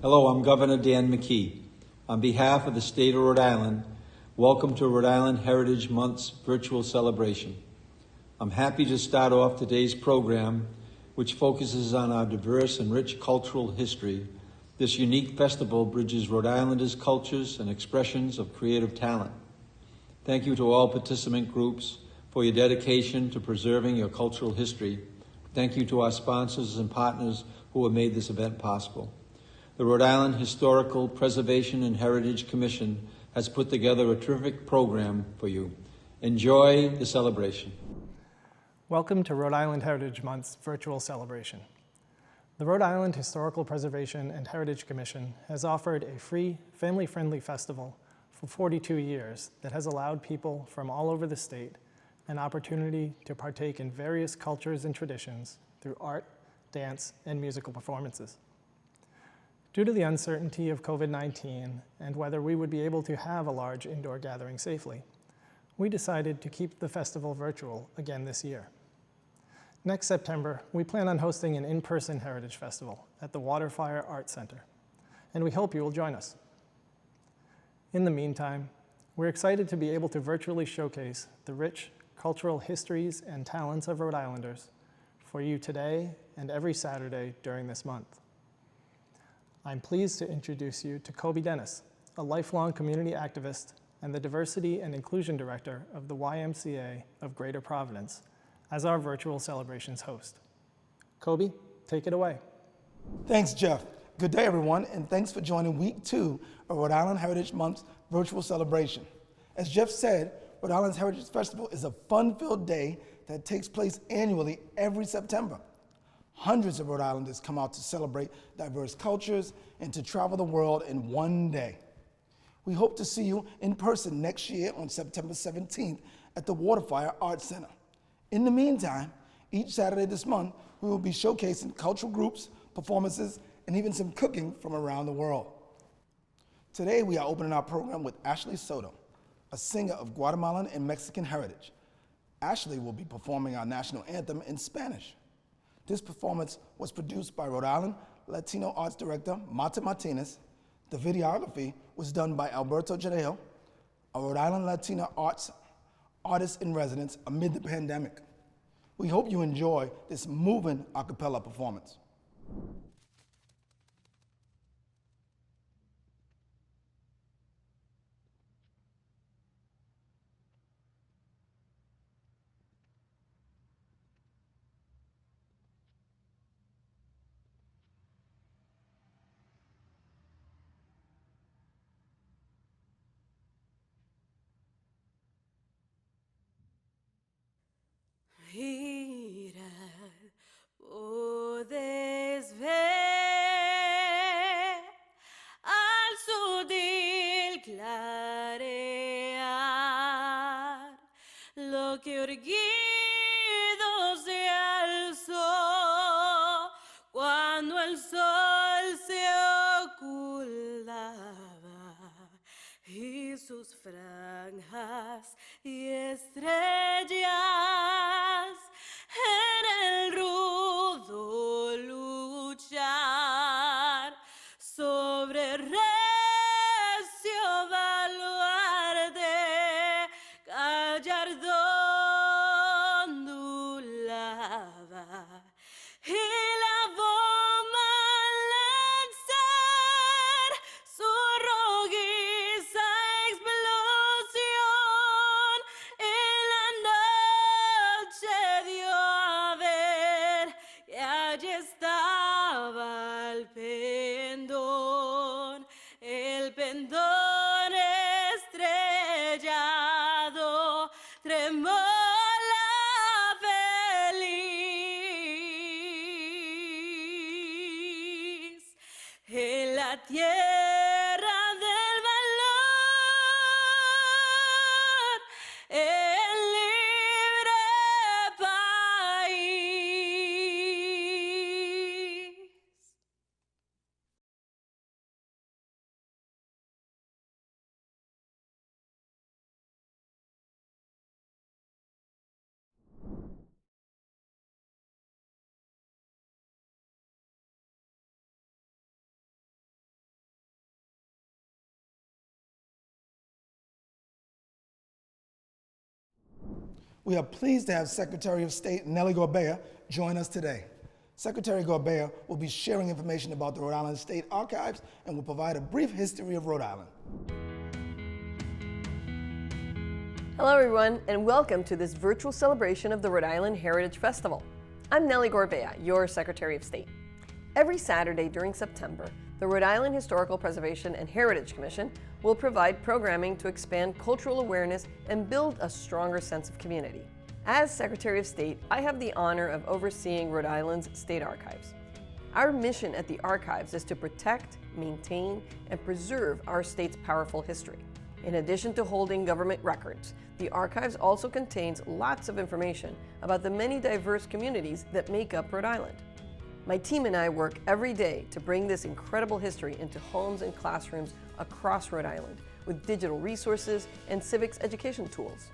Hello, I'm Governor Dan McKee. On behalf of the state of Rhode Island, welcome to Rhode Island Heritage Month's virtual celebration. I'm happy to start off today's program, which focuses on our diverse and rich cultural history. This unique festival bridges Rhode Islanders' cultures and expressions of creative talent. Thank you to all participant groups for your dedication to preserving your cultural history. Thank you to our sponsors and partners who have made this event possible. The Rhode Island Historical Preservation and Heritage Commission has put together a terrific program for you. Enjoy the celebration. Welcome to Rhode Island Heritage Month's virtual celebration. The Rhode Island Historical Preservation and Heritage Commission has offered a free, family-friendly festival for 42 years that has allowed people from all over the state an opportunity to partake in various cultures and traditions through art, dance, and musical performances. Due to the uncertainty of COVID-19 and whether we would be able to have a large indoor gathering safely, we decided to keep the festival virtual again this year. Next September, we plan on hosting an in-person Heritage Festival at the Waterfire Art Center, and we hope you will join us. In the meantime, we're excited to be able to virtually showcase the rich cultural histories and talents of Rhode Islanders for you today and every Saturday during this month. I'm pleased to introduce you to Kobi, a lifelong community activist and the Diversity and Inclusion Director of the YMCA of Greater Providence, as our virtual celebrations host. Kobi, take it away. Thanks, Jeff. Good day, everyone, and thanks for joining week 2 of Rhode Island Heritage Month's virtual celebration. As Jeff said, Rhode Island's Heritage Festival is a fun-filled day that takes place annually every September. Hundreds of Rhode Islanders come out to celebrate diverse cultures and to travel the world in one day. We hope to see you in person next year on September 17th at the Waterfire Art Center. In the meantime, each Saturday this month, we will be showcasing cultural groups, performances, and even some cooking from around the world. Today, we are opening our program with Ashley Soto, a singer of Guatemalan and Mexican heritage. Ashley will be performing our national anthem in Spanish. This performance was produced by Rhode Island Latino Arts Director Marta Martinez. The videography was done by Alberto Jareo, a Rhode Island Latino artist in residence amid the pandemic. We hope you enjoy this moving a cappella performance. Mira, puedes ver al sutil clarear lo que erguido se alzó cuando el sol se ocultaba y sus franjas y estrellas en el rudo luchar sobre recio baluarte gallardón ondulaba y la bomba al lanzar su rojiza explosión en la noche dio a ver que allí estaba el pendón estrellado, tremola feliz en la tierra del valor, el libre país. We are pleased to have Secretary of State Nellie Gorbea join us today. Secretary Gorbea will be sharing information about the Rhode Island State Archives and will provide a brief history of Rhode Island. Hello everyone, and welcome to this virtual celebration of the Rhode Island Heritage Festival. I'm Nellie Gorbea, your Secretary of State. Every Saturday during September, the Rhode Island Historical Preservation and Heritage Commission will provide programming to expand cultural awareness and build a stronger sense of community. As Secretary of State, I have the honor of overseeing Rhode Island's state archives. Our mission at the archives is to protect, maintain, and preserve our state's powerful history. In addition to holding government records, the archives also contains lots of information about the many diverse communities that make up Rhode Island. My team and I work every day to bring this incredible history into homes and classrooms across Rhode Island with digital resources and civics education tools.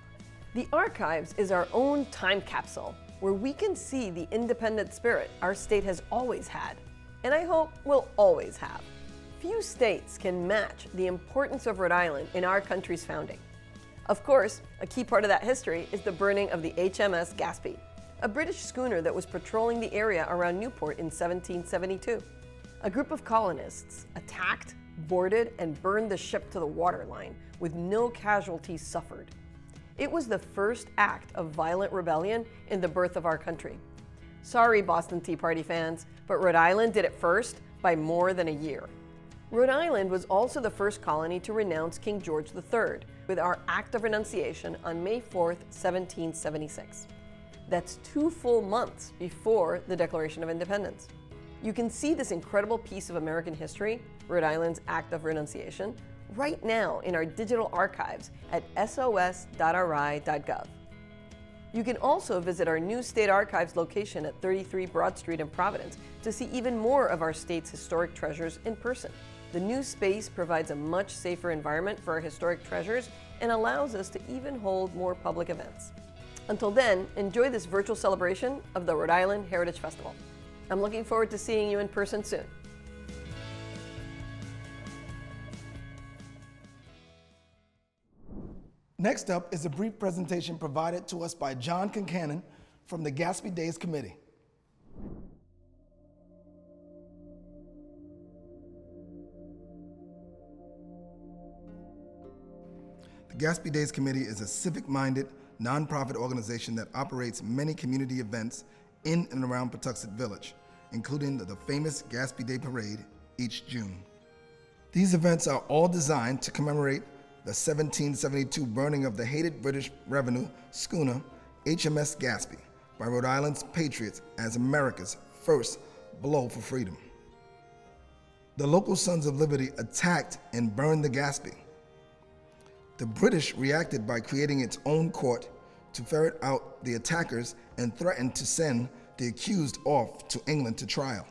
The archives is our own time capsule where we can see the independent spirit our state has always had, and I hope will always have. Few states can match the importance of Rhode Island in our country's founding. Of course, a key part of that history is the burning of the HMS Gaspee, a British schooner that was patrolling the area around Newport in 1772. A group of colonists attacked, boarded, and burned the ship to the waterline with no casualties suffered. It was the first act of violent rebellion in the birth of our country. Sorry, Boston Tea Party fans, but Rhode Island did it first by more than a year. Rhode Island was also the first colony to renounce King George III with our Act of Renunciation on May 4th, 1776. That's 2 full months before the Declaration of Independence. You can see this incredible piece of American history, Rhode Island's Act of Renunciation, right now in our digital archives at sos.ri.gov. You can also visit our new state archives location at 33 Broad Street in Providence to see even more of our state's historic treasures in person. The new space provides a much safer environment for our historic treasures and allows us to even hold more public events. Until then, enjoy this virtual celebration of the Rhode Island Heritage Festival. I'm looking forward to seeing you in person soon. Next up is a brief presentation provided to us by John Concannon from the Gaspee Days Committee. The Gaspee Days Committee is a civic-minded, nonprofit organization that operates many community events in and around Patuxent Village, including the famous Gaspee Day Parade each June. These events are all designed to commemorate the 1772 burning of the hated British revenue schooner HMS Gaspee by Rhode Island's patriots as America's first blow for freedom. The local Sons of Liberty attacked and burned the Gaspee. The British reacted by creating its own court to ferret out the attackers and threatened to send the accused off to England to trial.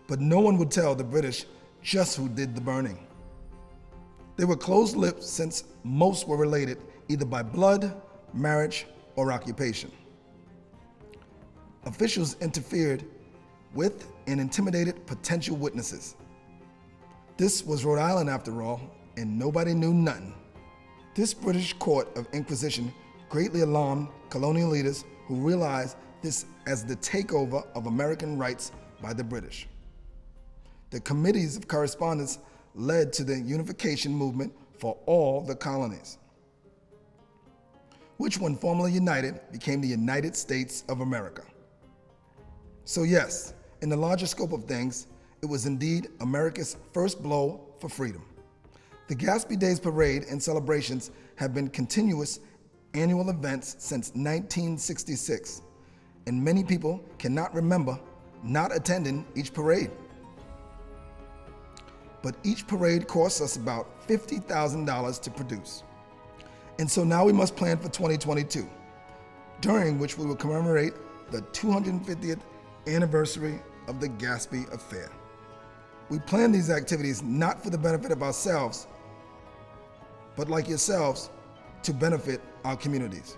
But no one would tell the British just who did the burning. They were closed-lipped since most were related either by blood, marriage, or occupation. Officials interfered with and intimidated potential witnesses. This was Rhode Island after all, and nobody knew nothing. This British court of inquisition greatly alarmed colonial leaders who realized this as the takeover of American rights by the British. The committees of correspondence led to the unification movement for all the colonies, which when formally united became the United States of America. So yes, in the larger scope of things, it was indeed America's first blow for freedom. The Gaspee Days Parade and celebrations have been continuous annual events since 1966, and many people cannot remember not attending each parade. But each parade costs us about $50,000 to produce. And so now we must plan for 2022, during which we will commemorate the 250th anniversary of the Gaspee affair. We plan these activities not for the benefit of ourselves, but like yourselves, to benefit our communities.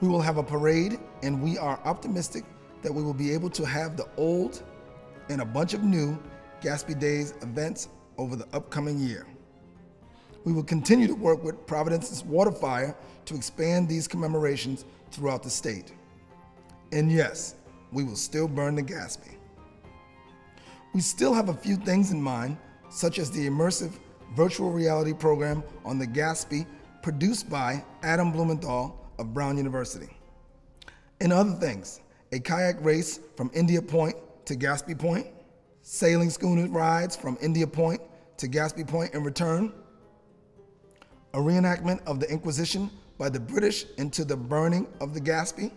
We will have a parade, and we are optimistic that we will be able to have the old and a bunch of new Gaspee Days events over the upcoming year. We will continue to work with Providence's Water Fire to expand these commemorations throughout the state. And yes, we will still burn the Gaspee. We still have a few things in mind, such as the immersive virtual reality program on the Gaspee produced by Adam Blumenthal of Brown University. And other things, a kayak race from India Point to Gaspee Point, sailing schooner rides from India Point to Gaspee Point and return, a reenactment of the Inquisition by the British into the burning of the Gaspee,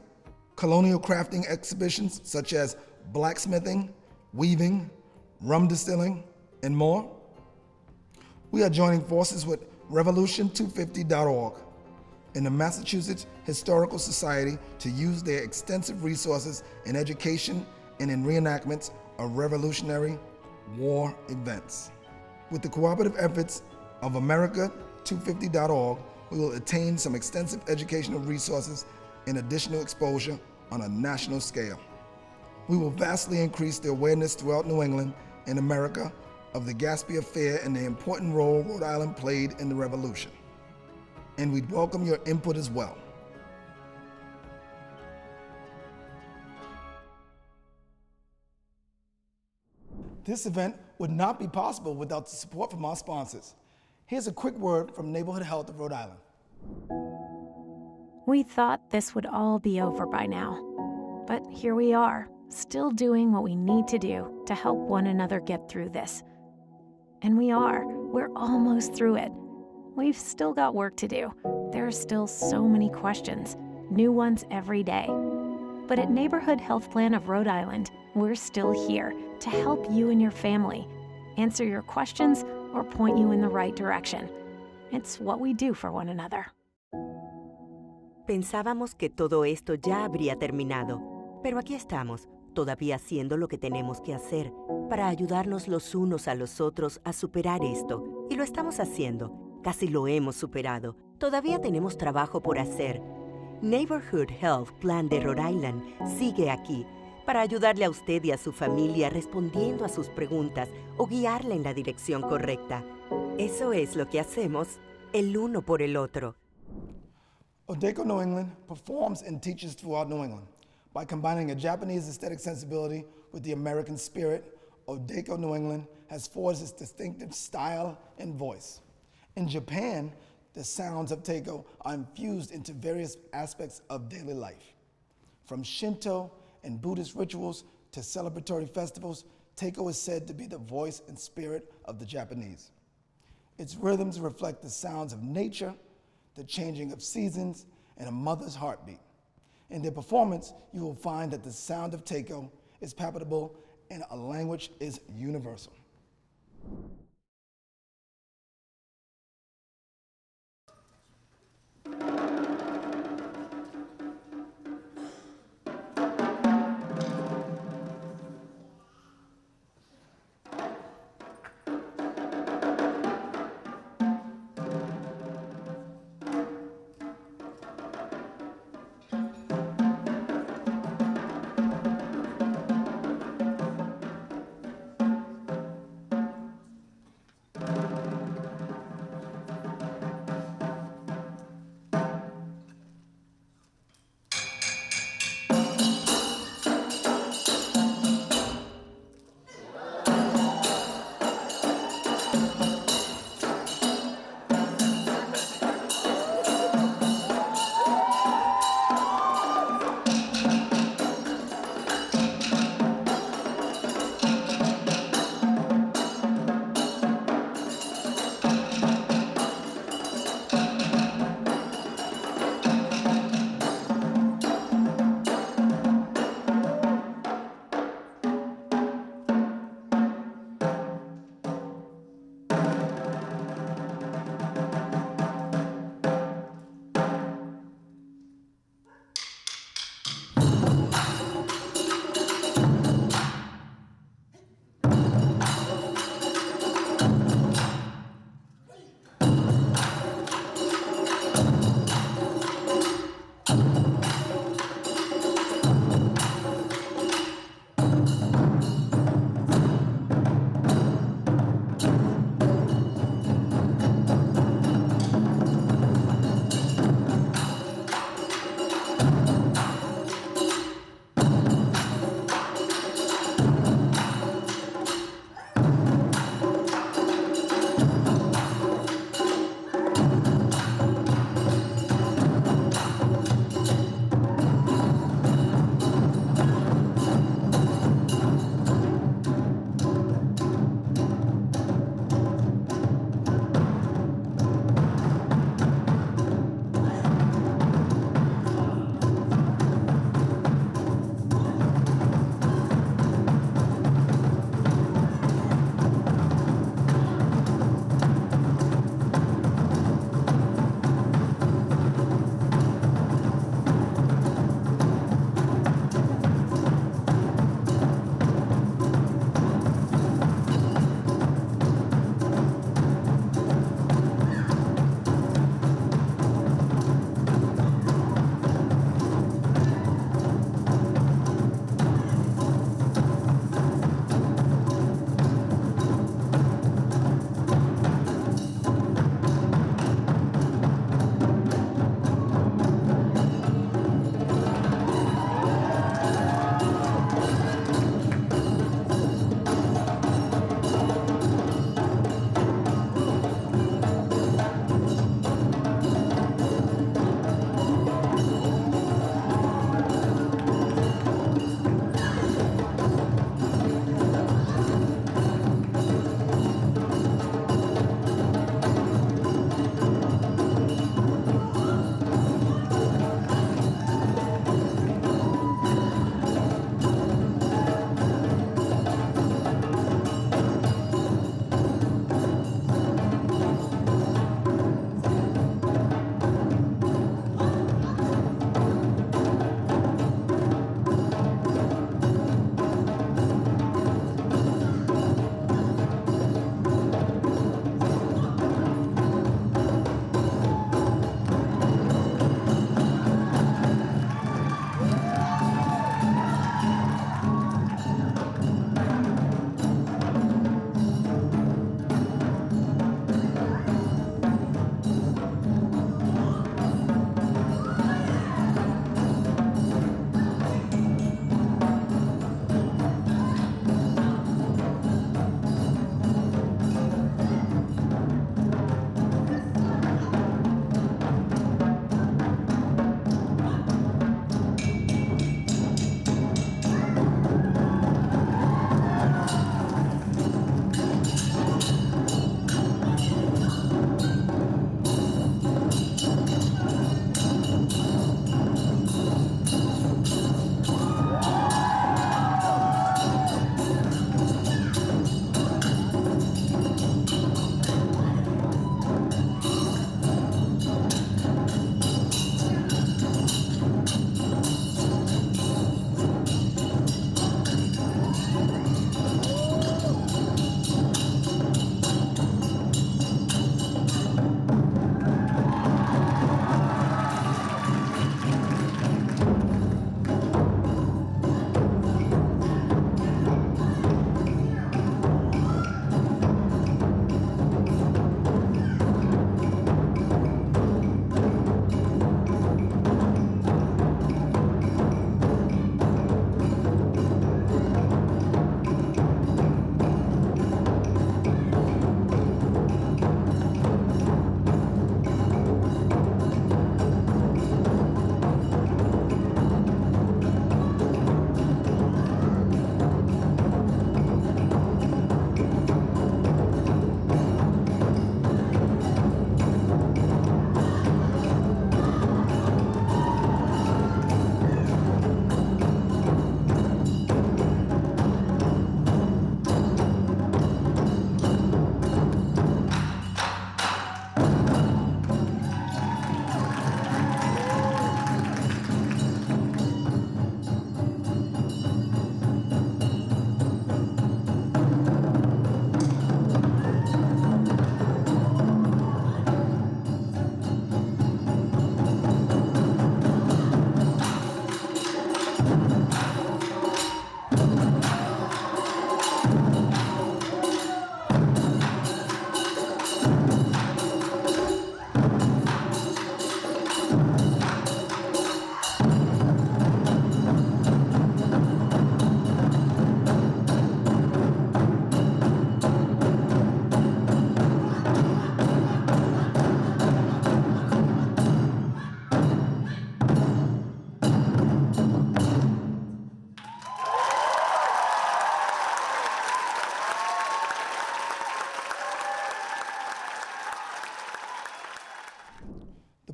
colonial crafting exhibitions such as blacksmithing, weaving, rum distilling, and more. We are joining forces with Revolution250.org and the Massachusetts Historical Society to use their extensive resources in education and in reenactments of Revolutionary War events. With the cooperative efforts of America250.org, we will attain some extensive educational resources and additional exposure on a national scale. We will vastly increase the awareness throughout New England and America of the Gaspee affair and the important role Rhode Island played in the Revolution. And we'd welcome your input as well. This event would not be possible without the support from our sponsors. Here's a quick word from Neighborhood Health of Rhode Island. We thought this would all be over by now, but here we are, still doing what we need to do to help one another get through this. And we're almost through it. We've still got work to do. There are still so many questions, new ones every day. But at Neighborhood Health Plan of Rhode Island, we're still here to help you and your family, answer your questions, or point you in the right direction. It's what we do for one another. Pensábamos que todo esto ya habría terminado, pero aquí estamos, todavía haciendo lo que tenemos que hacer para ayudarnos los unos a los otros a superar esto. Y lo estamos haciendo. Casi lo hemos superado. Todavía tenemos trabajo por hacer. Neighborhood Health Plan de Rhode Island sigue aquí para ayudarle a usted y a su familia respondiendo a sus preguntas o guiarle en la dirección correcta. Eso es lo que hacemos el uno por el otro. Odaiko New England performs and teaches throughout New England. By combining a Japanese aesthetic sensibility with the American spirit, Odaiko New England has forged its distinctive style and voice. In Japan, the sounds of Taiko are infused into various aspects of daily life. From Shinto and Buddhist rituals to celebratory festivals, Taiko is said to be the voice and spirit of the Japanese. Its rhythms reflect the sounds of nature, the changing of seasons, and a mother's heartbeat. In their performance, you will find that the sound of Taiko is palpable and a language is universal.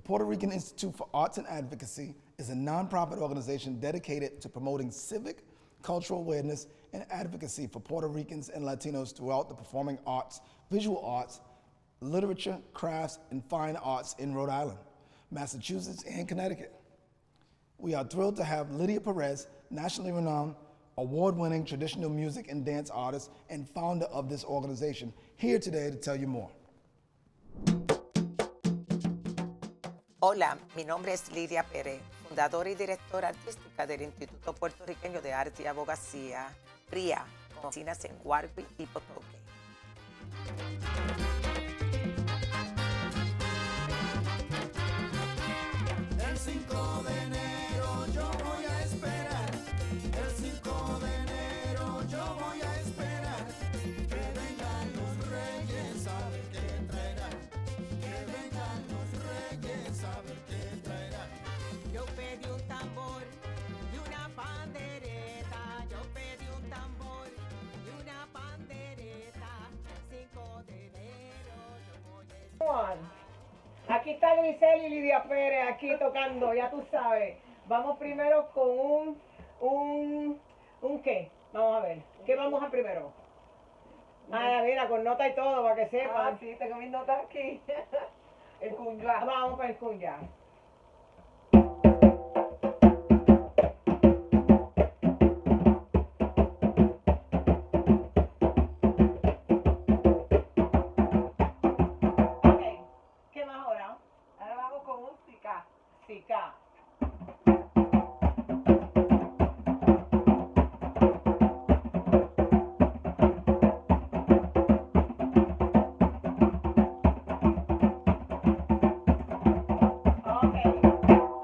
Puerto Rican Institute for Arts and Advocacy is a nonprofit organization dedicated to promoting civic, cultural awareness, and advocacy for Puerto Ricans and Latinos throughout the performing arts, visual arts, literature, crafts, and fine arts in Rhode Island, Massachusetts, and Connecticut. We are thrilled to have Lydia Perez, nationally renowned, award-winning traditional music and dance artist and founder of this organization, here today to tell you more. Hola, mi nombre es Lidia Pérez, fundadora y directora artística del Instituto Puertorriqueño de Arte y Abogacía, RIA, con oficinas en Warwick y Puerto. El 5 de enero yo voy a esperar, el 5 de enero yo voy a esperar, que vengan los reyes a ver qué traerán, que vengan los reyes a ver qué traerán. Yo pedí un tambor y una pandereta, yo pedí un tambor y una pandereta, el 5 de enero yo voy a esperar. Aquí está Grisel y Lidia Pérez, aquí tocando, ya tú sabes. Vamos primero con un ¿qué? Vamos a ver, ¿qué vamos a primero? Ah, mira, con nota y todo, para que sepan. Ah, sí, tengo mis notas aquí. El cunyá. Vamos con el cunyá. Sika.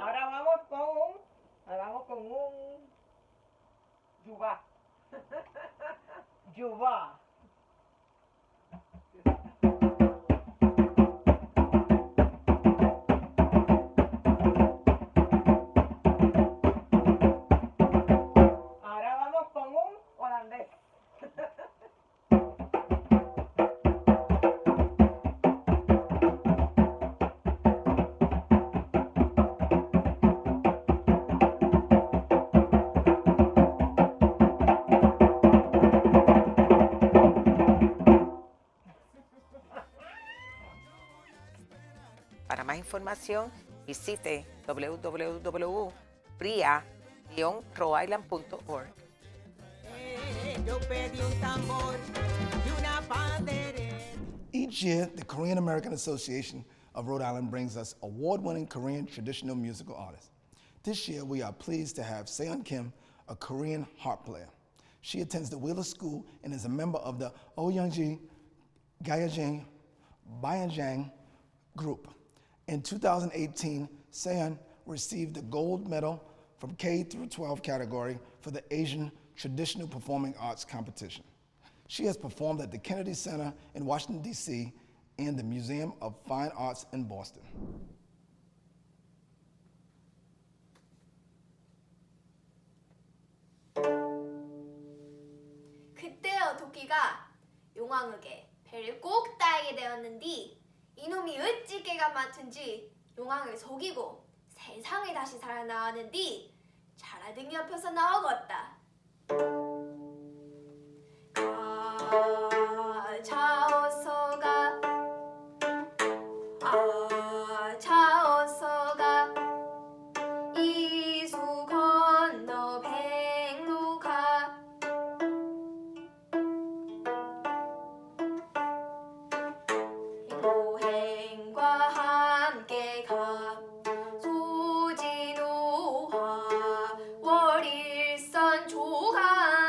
Ahora vamos con un yubá. Yubá. Para más información, visite www.ria-rhodeisland.org. Yo pedí un tambor y una pandereta. Each year, the Korean American Association of Rhode Island brings us award-winning Korean traditional musical artists. This year, we are pleased to have Seyon Kim, a Korean harp player. She attends the Wheeler School and is a member of the Oyeonji Gayajing Bayanjang group. In 2018, Seyon received the gold medal from K through 12 category for the Asian Traditional Performing Arts Competition. She has performed at the Kennedy Center in Washington, D.C. and the Museum of Fine Arts in Boston. 그때요 도끼가 용왕에게 배를 꼭 따이게 되었는디 이놈이 어찌게가 맡은지 용왕을 속이고 세상에 다시 살아나왔는디 자라등 옆에서 나오겠다. 자어서가 자어서가 이수 건너 백로가 고행과 함께 가 소진우화 월일선 조가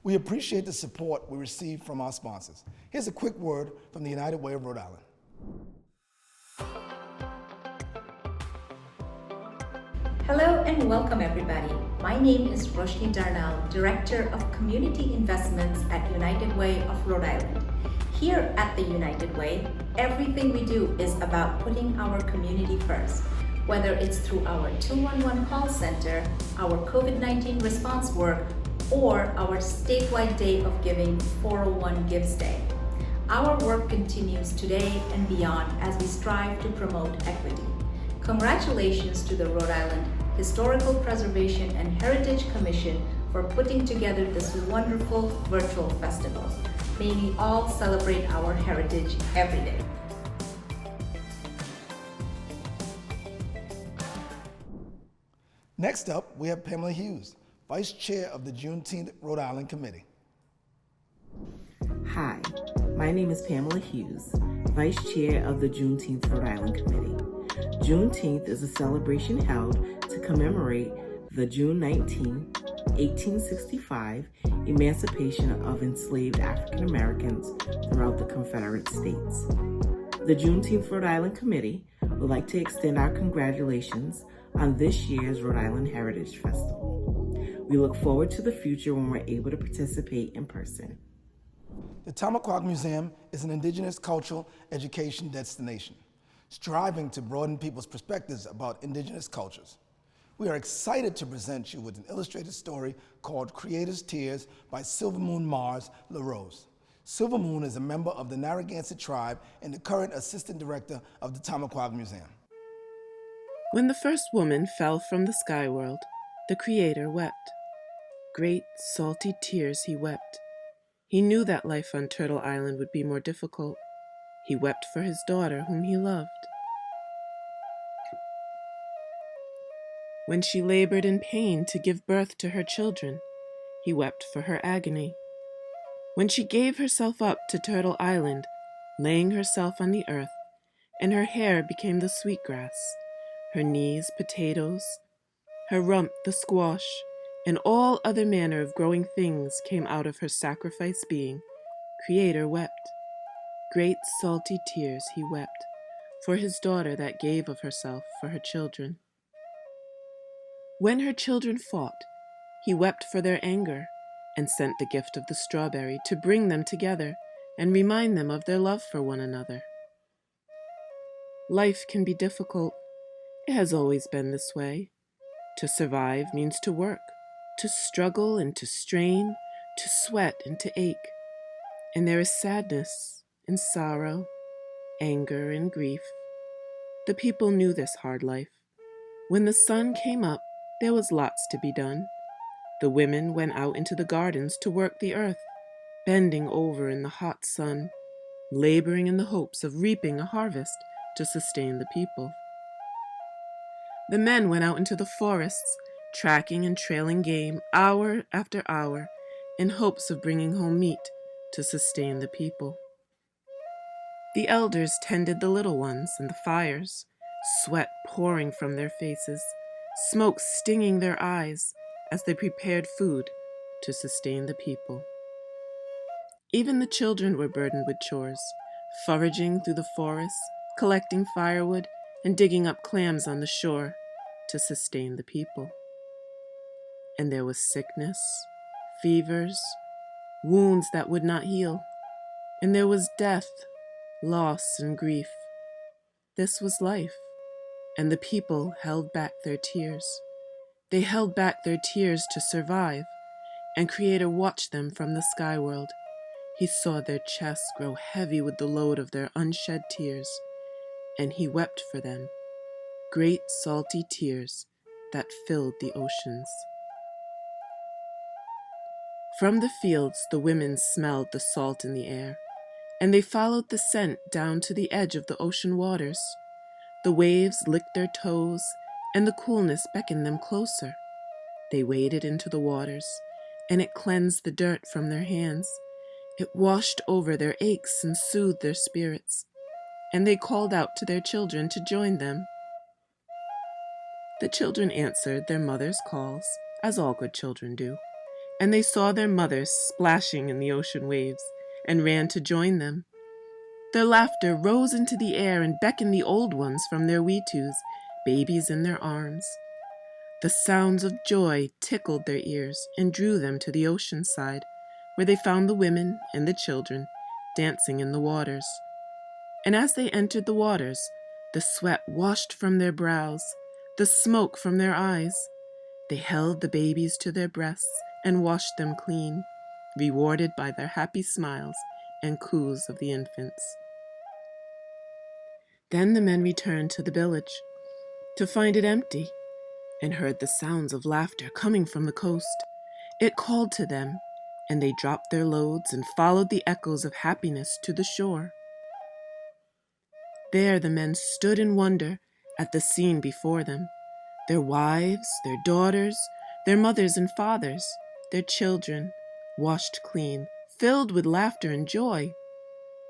We appreciate the support we receive from our sponsors. Here's a quick word from the United Way of Rhode Island. Hello and welcome everybody. My name is Roshni Darnell, Director of Community Investments at United Way of Rhode Island. Here at the United Way, everything we do is about putting our community first, whether it's through our 211 call center, our COVID-19 response work, or our statewide Day of Giving 401 Gives Day. Our work continues today and beyond as we strive to promote equity. Congratulations to the Rhode Island Historical Preservation and Heritage Commission for putting together this wonderful virtual festival. May we all celebrate our heritage every day. Next up, we have Pamela Hughes, Vice Chair of the Juneteenth Rhode Island Committee. Hi, my name is Pamela Hughes, Vice Chair of the Juneteenth Rhode Island Committee. Juneteenth is a celebration held to commemorate the June 19, 1865 emancipation of enslaved African Americans throughout the Confederate States. The Juneteenth Rhode Island Committee would like to extend our congratulations on this year's Rhode Island Heritage Festival. We look forward to the future when we're able to participate in person. The Tomaquag Museum is an indigenous cultural education destination, striving to broaden people's perspectives about indigenous cultures. We are excited to present you with an illustrated story called Creator's Tears by SilverMoon Mars LaRose. SilverMoon is a member of the Narragansett tribe and the current assistant director of the Tomaquag Museum. When the first woman fell from the sky world, the Creator wept. Great, salty tears he wept. He knew that life on Turtle Island would be more difficult. He wept for his daughter, whom he loved. When she labored in pain to give birth to her children, he wept for her agony. When she gave herself up to Turtle Island, laying herself on the earth, and her hair became the sweetgrass, her knees potatoes, her rump the squash, and all other manner of growing things came out of her sacrifice being, Creator wept. Great salty tears he wept, for his daughter that gave of herself for her children. When her children fought, he wept for their anger, and sent the gift of the strawberry to bring them together and remind them of their love for one another. Life can be difficult. It has always been this way. To survive means to work, to struggle and to strain, to sweat and to ache. And there is sadness and sorrow, anger and grief. The people knew this hard life. When the sun came up, there was lots to be done. The women went out into the gardens to work the earth, bending over in the hot sun, laboring in the hopes of reaping a harvest to sustain the people. The men went out into the forests, tracking and trailing game hour after hour, in hopes of bringing home meat to sustain the people. The elders tended the little ones and the fires, sweat pouring from their faces, smoke stinging their eyes as they prepared food to sustain the people. Even the children were burdened with chores, foraging through the forests, collecting firewood, and digging up clams on the shore to sustain the people. And there was sickness, fevers, wounds that would not heal, and there was death, loss, and grief. This was life, and the people held back their tears. They held back their tears to survive, and Creator watched them from the sky world. He saw their chests grow heavy with the load of their unshed tears, and he wept for them, great salty tears that filled the oceans. From the fields the women smelled the salt in the air, and they followed the scent down to the edge of the ocean waters. The waves licked their toes, and the coolness beckoned them closer. They waded into the waters, and it cleansed the dirt from their hands. It washed over their aches and soothed their spirits, and they called out to their children to join them. The children answered their mother's calls, as all good children do, and they saw their mothers splashing in the ocean waves and ran to join them. Their laughter rose into the air and beckoned the old ones from their weetus, babies in their arms. The sounds of joy tickled their ears and drew them to the ocean side, where they found the women and the children dancing in the waters. And as they entered the waters, the sweat washed from their brows, the smoke from their eyes. They held the babies to their breasts and washed them clean, rewarded by their happy smiles and coos of the infants. Then the men returned to the village to find it empty and heard the sounds of laughter coming from the coast. It called to them, and they dropped their loads and followed the echoes of happiness to the shore. There the men stood in wonder at the scene before them. Their wives, their daughters, their mothers and fathers, their children, washed clean, filled with laughter and joy.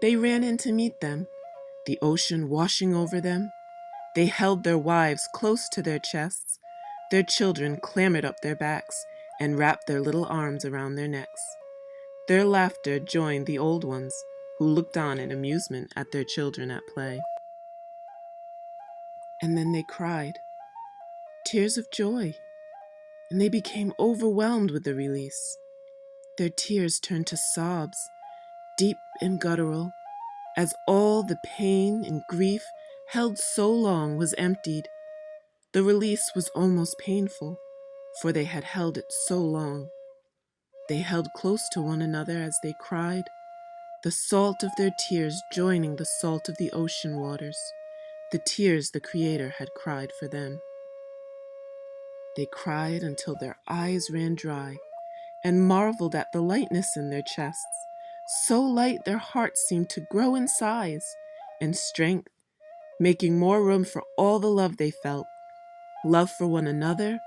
They ran in to meet them, the ocean washing over them. They held their wives close to their chests. Their children clambered up their backs and wrapped their little arms around their necks. Their laughter joined the old ones, who looked on in amusement at their children at play. And then they cried, tears of joy, and they became overwhelmed with the release. Their tears turned to sobs, deep and guttural, as all the pain and grief held so long was emptied. The release was almost painful, for they had held it so long. They held close to one another as they cried, the salt of their tears joining the salt of the ocean waters, the tears the Creator had cried for them. They cried until their eyes ran dry and marveled at the lightness in their chests. So light their hearts seemed to grow in size and strength, making more room for all the love they felt. Love for one another,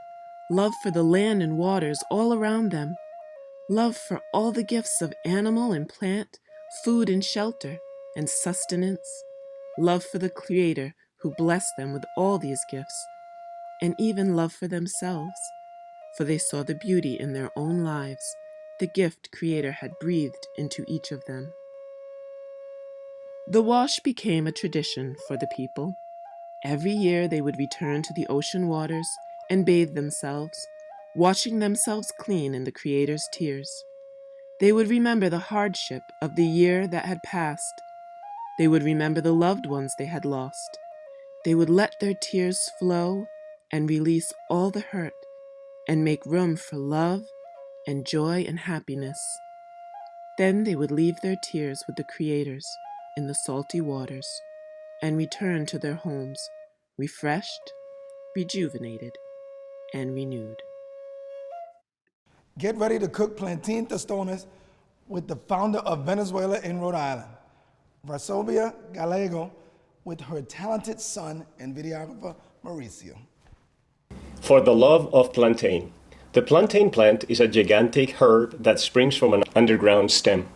love for the land and waters all around them, love for all the gifts of animal and plant, food and shelter and sustenance, love for the Creator who blessed them with all these gifts, and even love for themselves, for they saw the beauty in their own lives, the gift Creator had breathed into each of them. The wash became a tradition for the people. Every year they would return to the ocean waters and bathe themselves, washing themselves clean in the Creator's tears. They would remember the hardship of the year that had passed. They would remember the loved ones they had lost. They would let their tears flow and release all the hurt and make room for love and joy and happiness. Then they would leave their tears with the Creators in the salty waters and return to their homes, refreshed, rejuvenated, and renewed. Get ready to cook plantain tostones with the founder of Venezuela in Rhode Island, Varsovia Gallego, with her talented son and videographer, Mauricio. For the love of plantain. The plantain plant is a gigantic herb that springs from an underground stem.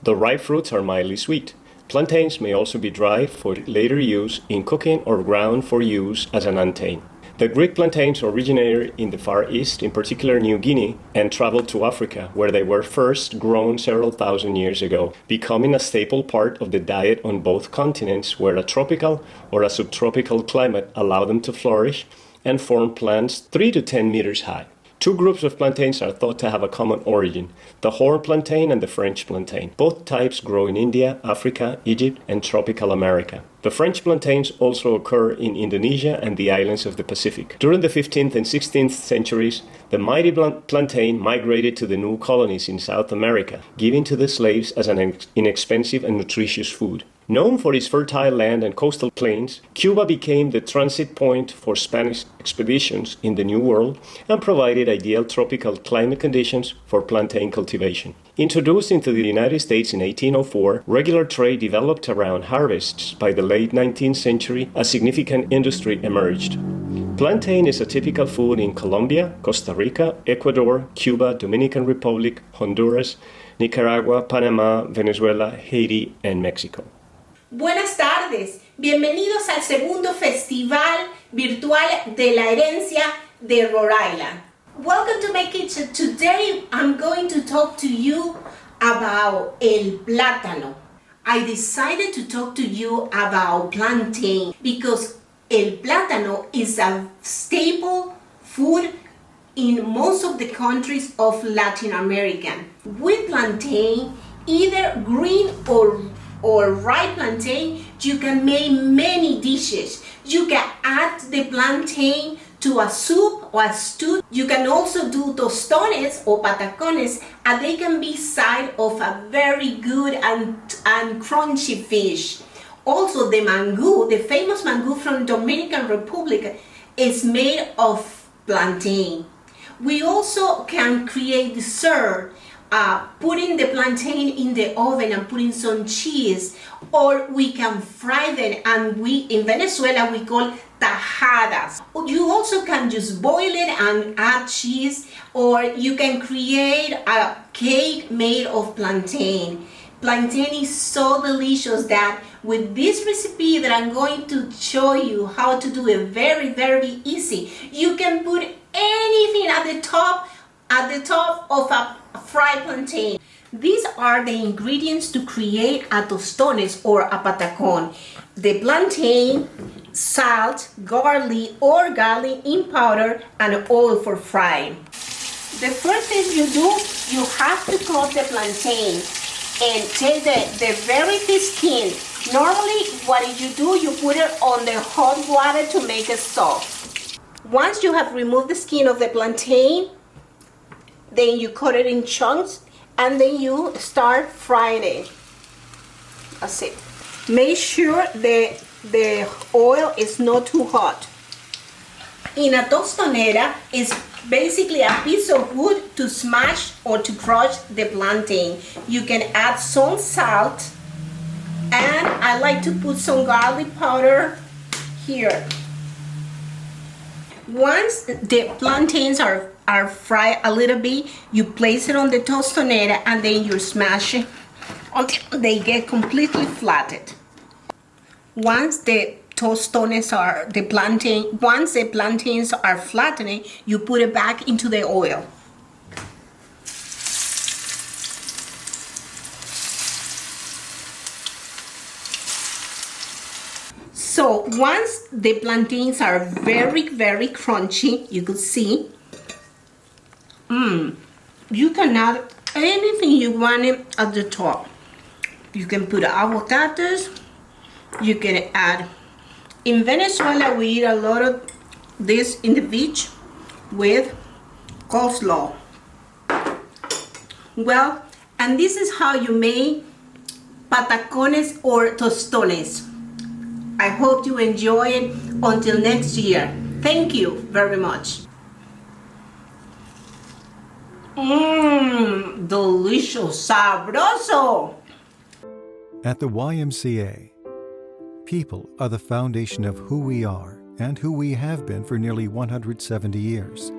The ripe fruits are mildly sweet. Plantains may also be dried for later use in cooking or ground for use as an untain. The Greek plantains originated in the Far East, in particular New Guinea, and traveled to Africa, where they were first grown several thousand years ago, becoming a staple part of the diet on both continents, where a tropical or a subtropical climate allowed them to flourish and form plants 3 to 10 meters high. Two groups of plantains are thought to have a common origin, the horn plantain and the French plantain. Both types grow in India, Africa, Egypt, and tropical America. The French plantains also occur in Indonesia and the islands of the Pacific. During the 15th and 16th centuries, the mighty plantain migrated to the new colonies in South America, giving to the slaves as an inexpensive and nutritious food. Known for its fertile land and coastal plains, Cuba became the transit point for Spanish expeditions in the New World and provided ideal tropical climate conditions for plantain cultivation. Introduced into the United States in 1804, regular trade developed around harvests. By the late 19th century, a significant industry emerged. Plantain is a typical food in Colombia, Costa Rica, Ecuador, Cuba, Dominican Republic, Honduras, Nicaragua, Panama, Venezuela, Haiti, and Mexico. Buenas tardes, bienvenidos al segundo Festival Virtual de la Herencia de Rhode Island. Welcome to my kitchen. Today I'm going to talk to you about el plátano. I decided to talk to you about plantain because el plátano is a staple food in most of the countries of Latin America. With plantain, either green or ripe plantain, you can make many dishes. You can add the plantain to a soup or a stew. You can also do tostones or patacones, and they can be side of a very good and crunchy fish. Also, the mangú, the famous mangú from Dominican Republic, is made of plantain. We also can create dessert, putting the plantain in the oven and putting some cheese, or we can fry them, and in Venezuela we call tajadas. You also can just boil it and add cheese, or you can create a cake made of plantain. Plantain is so delicious that with this recipe that I'm going to show you how to do it very, very easy. You can put anything at the top of a fried plantain. These are the ingredients to create a tostones or a patacon. The plantain, salt, garlic in powder, and oil for frying. The first thing you do, you have to cut the plantain and take the very thin skin. Normally, what you do, you put it on the hot water to make it soft. Once you have removed the skin of the plantain, then you cut it in chunks, and then you start frying it. That's it. Make sure the oil is not too hot. In a tostonera, it's basically a piece of wood to smash or to crush the plantain. You can add some salt, and I like to put some garlic powder here. Once the plantains are fried a little bit, you place it on the tostonera, and then you smash it until they get completely flattened. Once the plantains are flattening, you put it back into the oil. So once the plantains are very, very crunchy, you could see, you can add anything you want at the top. You can put avocados, you can add, in Venezuela we eat a lot of this in the beach with coleslaw. Well, and this is how you make patacones or tostones. I hope you enjoy it. Until next year. Thank you very much. Delicious, sabroso. At the YMCA, people are the foundation of who we are and who we have been for nearly 170 years.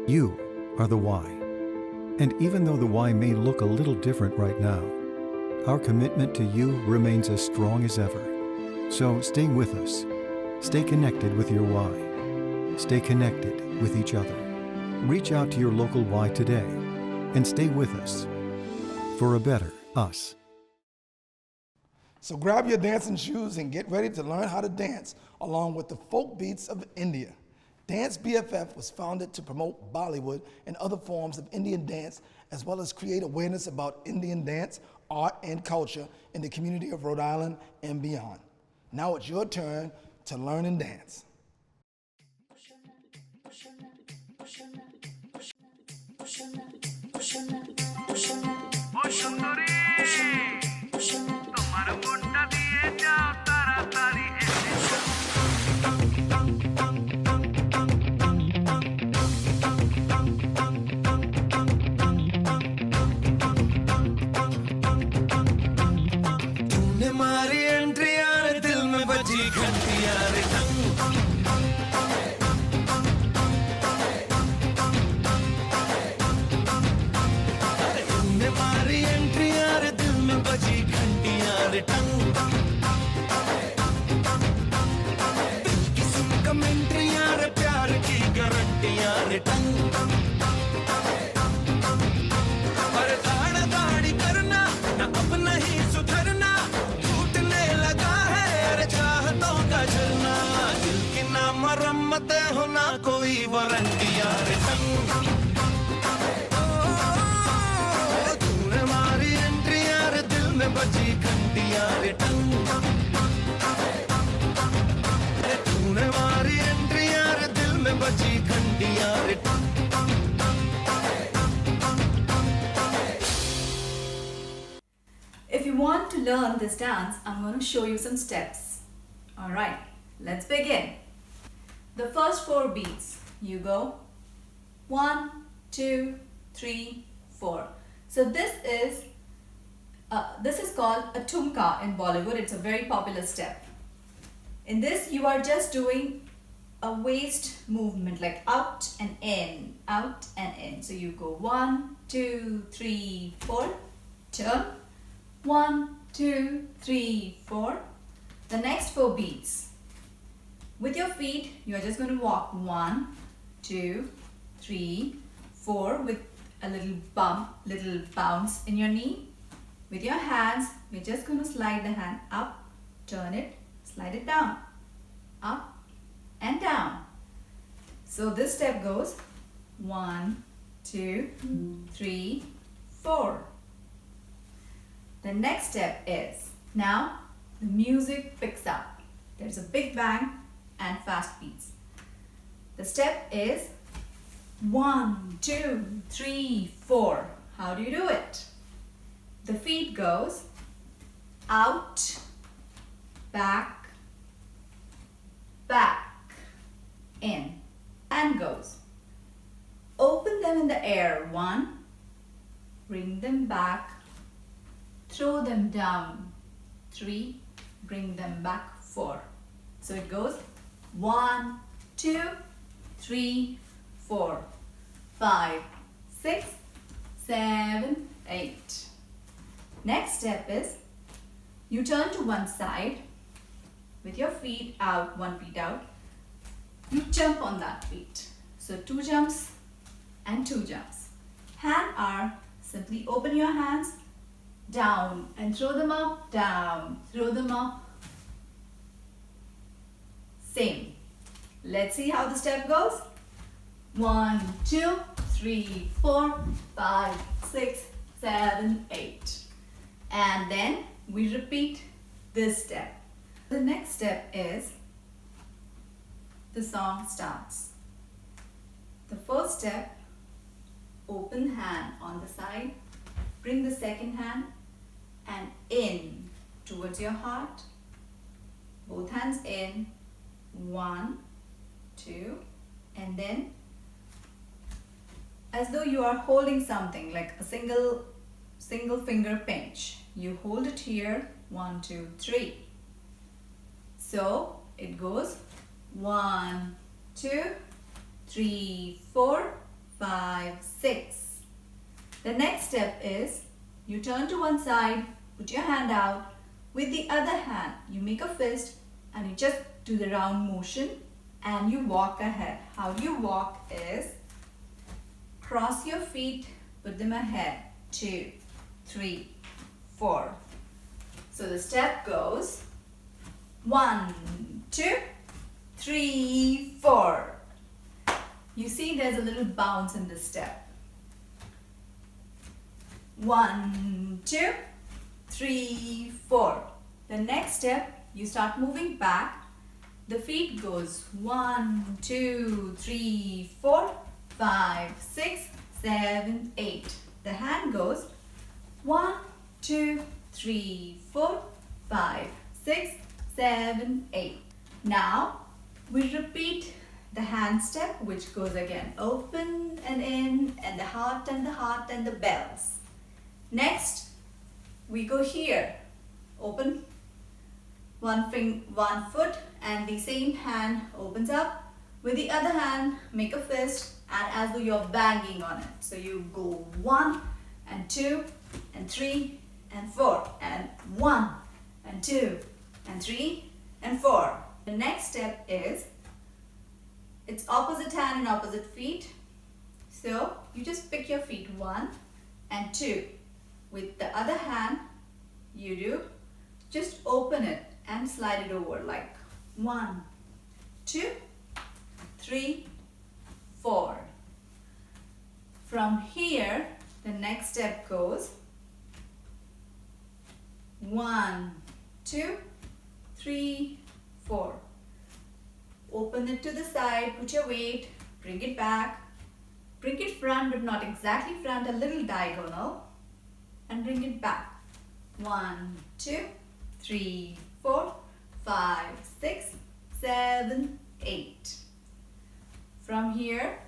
You are the why. And even though the why may look a little different right now, our commitment to you remains as strong as ever. So stay with us. Stay connected with your why. Stay connected with each other. Reach out to your local why today and stay with us for a better us. So grab your dancing shoes and get ready to learn how to dance along with the folk beats of India. Dance BFF was founded to promote Bollywood and other forms of Indian dance, as well as create awareness about Indian dance, art, and culture in the community of Rhode Island and beyond. Now it's your turn to learn and dance. किस्म कमेंट्रियां रे प्यार की गारंटियां रे टंग करते हो ना कोई वारंटियां return तूने मारी एंट्रियां रे दिल में बची घंटियां रिटर्न तूने मारी एंट्रियां रे दिल में बची घंटियां return If you want to learn this dance, I'm going to show you some steps. Alright, let's begin. The first 4 beats, you go 1, 2, 3, 4. So this is called a tumka in Bollywood. It's a very popular step. In this, you are just doing a waist movement like out and in, out and in. So you go 1, 2, 3, 4, turn. 1, 2, 3, 4. The next 4 beats. With your feet, you are just going to walk 1, 2, 3, 4 with a little bump, little bounce in your knee. With your hands, you're just going to slide the hand up, turn it, slide it down, up and down. So this step goes 1, 2, 3, 4. The next step is, now the music picks up. There's a big bang and fast beats. The step is 1, 2, 3, 4. How do you do it? The feet goes out, back, back, in, and goes. Open them in the air, 1, bring them back, throw them down, 3, bring them back, 4. So it goes 1, 2, 3, 4, 5, 6, 7, 8. Next step is, you turn to one side with your feet out, 1 feet out. You jump on that feet. So 2 jumps and 2 jumps. Hand are, simply open your hands, down and throw them up, down, throw them up. Same. Let's see how the step goes. 1, 2, 3, 4, 5, 6, 7, 8. And then we repeat this step. The next step is, the song starts. The first step, open hand on the side, bring the second hand and in towards your heart. Both hands in, 1, 2, and then as though you are holding something like a single finger pinch. You hold it here, 1, 2, 3. So it goes 1, 2, 3, 4, 5, 6. The next step is, you turn to one side, put your hand out. With the other hand, you make a fist and you just do the round motion and you walk ahead. How do you walk is, cross your feet, put them ahead, 2, 3, 4. So the step goes 1, 2, 3, 4. You see there's a little bounce in this step. 1, 2, 3, 4. The next step, you start moving back. The feet goes 1, 2, 3, 4, 5, 6, 7, 8. The hand goes 1, 2, 3, 4, 5, 6, 7, 8. Now we repeat the hand step, which goes again open and in, and the heart and the heart and the bells. Next we go here, open one foot and the same hand opens up. With the other hand, make a fist and as though you're banging on it. So you go 1 and 2 and 3 and 4 and 1 and 2 and 3 and 4. The next step is, it's opposite hand and opposite feet. So you just pick your feet 1 and 2. With the other hand, you do just open it and slide it over like 1, 2, 3, 4. From here, the next step goes 1, 2, 3, 4. Open it to the side, put your weight, bring it back, bring it front but not exactly front, a little diagonal, and bring it back. 1, 2, 3, 4, 5, 6, 7, 8. From here,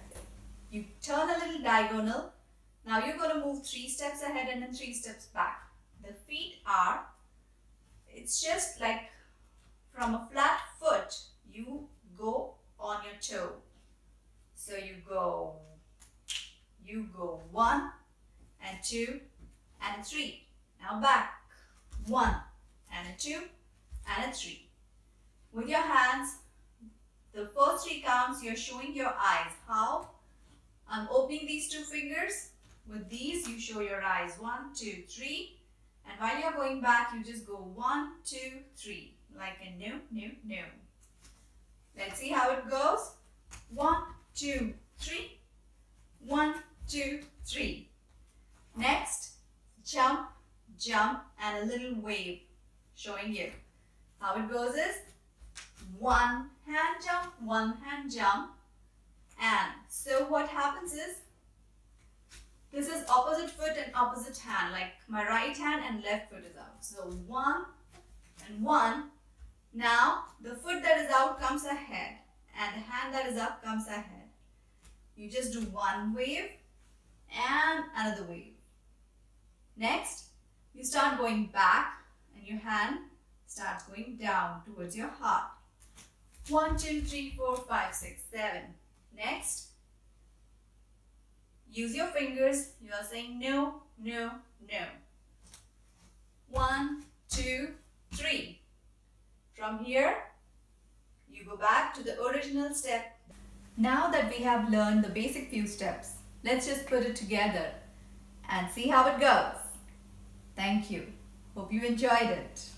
you turn a little diagonal. Now you're going to move 3 steps ahead and then 3 steps back. The feet are, it's just like from a flat foot, you go on your toe. So you go 1 and 2 and 3. Now back, 1 and a 2 and a 3. With your hands, the first 3 counts, you're showing your eyes. How? I'm opening these 2 fingers. With these, you show your eyes. 1, 2, 3. And while you're going back, you just go 1, 2, 3. Like a no, no, no. Let's see how it goes. 1, 2, 3. 1, 2, 3. Next, jump, jump, and a little wave showing you. How it goes is 1 hand jump, 1 hand jump. And so what happens is, this is opposite foot and opposite hand, like my right hand and left foot is out. So 1 and 1. Now the foot that is out comes ahead and the hand that is up comes ahead. You just do 1 wave and another wave. Next, you start going back and your hand starts going down towards your heart. 1, 2, 3, 4, 5, 6, 7. Next, use your fingers. You are saying no, no, no. 1, 2, 3. From here, you go back to the original step. Now that we have learned the basic few steps, let's just put it together and see how it goes. Thank you. Hope you enjoyed it.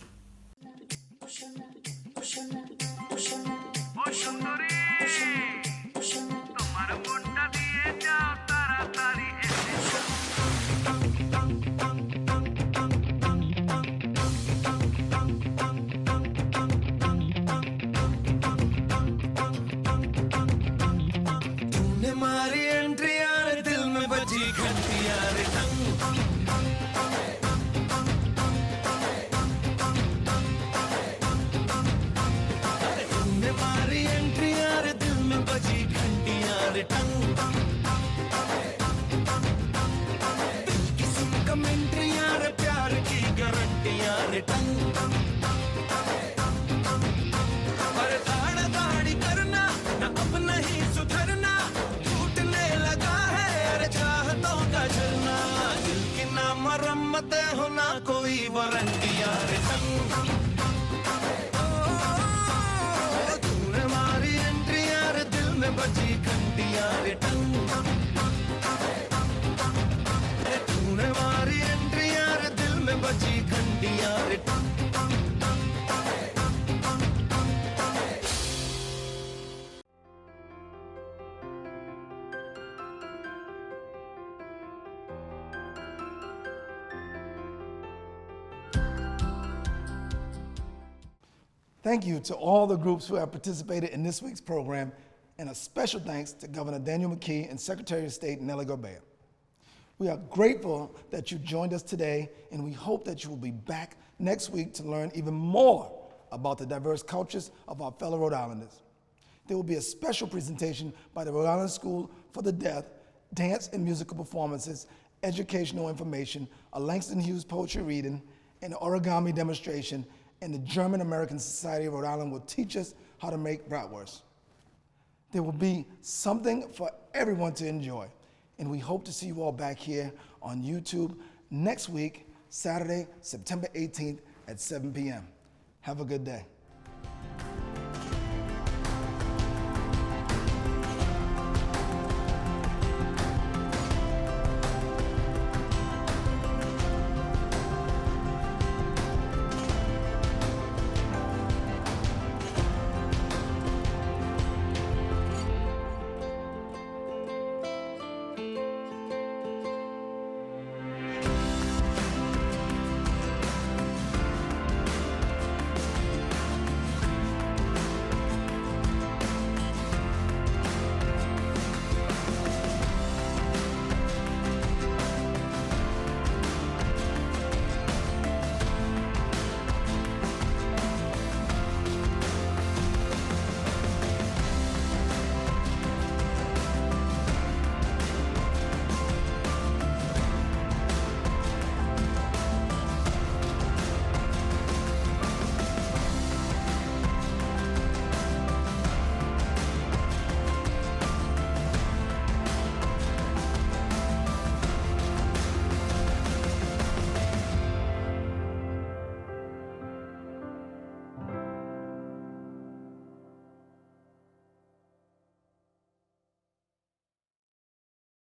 Thank you to all the groups who have participated in this week's program, and a special thanks to Governor Daniel McKee and Secretary of State Nellie Gorbea. We are grateful that you joined us today, and we hope that you will be back next week to learn even more about the diverse cultures of our fellow Rhode Islanders. There will be a special presentation by the Rhode Island School for the Deaf, dance and musical performances, educational information, a Langston Hughes poetry reading, an origami demonstration, and the German American Society of Rhode Island will teach us how to make bratwurst. There will be something for everyone to enjoy, and we hope to see you all back here on YouTube next week, Saturday, September 18th at 7 p.m. Have a good day.